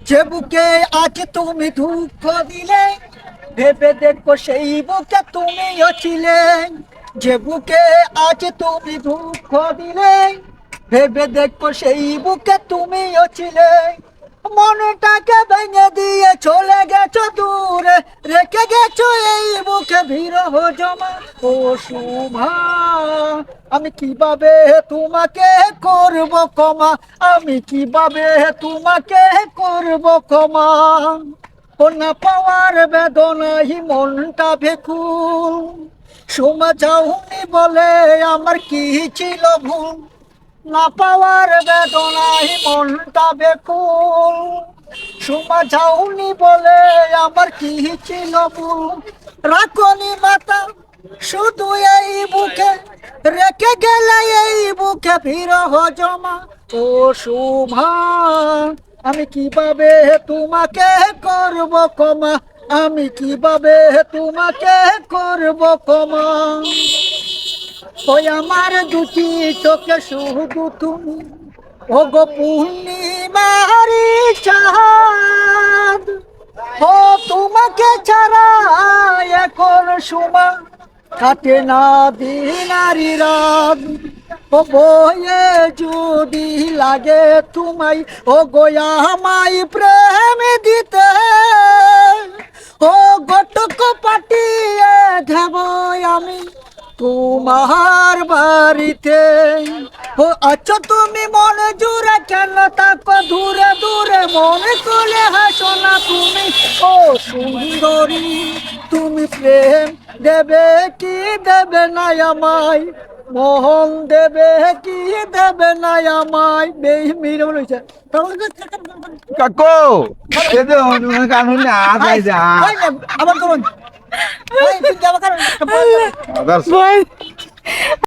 যে বুকে আজ তুমি দুঃখ দিলে, ভেবে দেখো সেই বুকে তুমিও ছিলে। যে বুকে আজ তুমি দুঃখ দিলে, ভেবে দেখো সেই বুকে তুমিও ছিলে। মনটাকে ভেঙে দিয়ে চলে গেছো দূরে, রেখে গেছো এই বুকে বিরহ জমা। ও সুমা, আমি কিভাবে তোমাকে করব ক্ষমা, আমি কিভাবে তোমাকে করব ক্ষমা। ও না পাওয়ার বেদনাই মনটা ভেকুল, সুমা যাওনি বলে আমার কি ছিল ভুল। না পাওয়ার বেদনায় মনটা বেকুল, সুমা যাওনি বলে আমার কি ছিল ভুল। রাখনি মাতা শুধু এই বুকে, রেখে গেলে এই বুকে বিরহ জমা। ও সুমা, আমি কিভাবে তোমাকে করব ক্ষমা, আমি কিভাবে তোমাকে করব ক্ষমা। ওই আমার দুটি চোখে শুধু তুমি, ও গো পূর্ণিমারি চাঁদ। ও তোমাকে ছাড়া এখন সুমা কাটে না দিন আরি রাত। ও বয়ে যদি লাগে তোমায়, ও গোয়া আমায় প্রেম দিতে, ও গটক পাটিয়ে দেব আমি তোমার বাড়িতে। ও আচ্ছা তুমি মনে জুড়ে কেন তাকো দূরে দূরে, মনে করে হাসো না তুমি। ও সুন্দরী, তুমি প্রেম দেবে কি দেবে না আমায়, মোহন দেবে কি দেবে না আমায়। মিরে বলেছে কাকু এই যে কানুন না যাই যা আবার করুন। আদার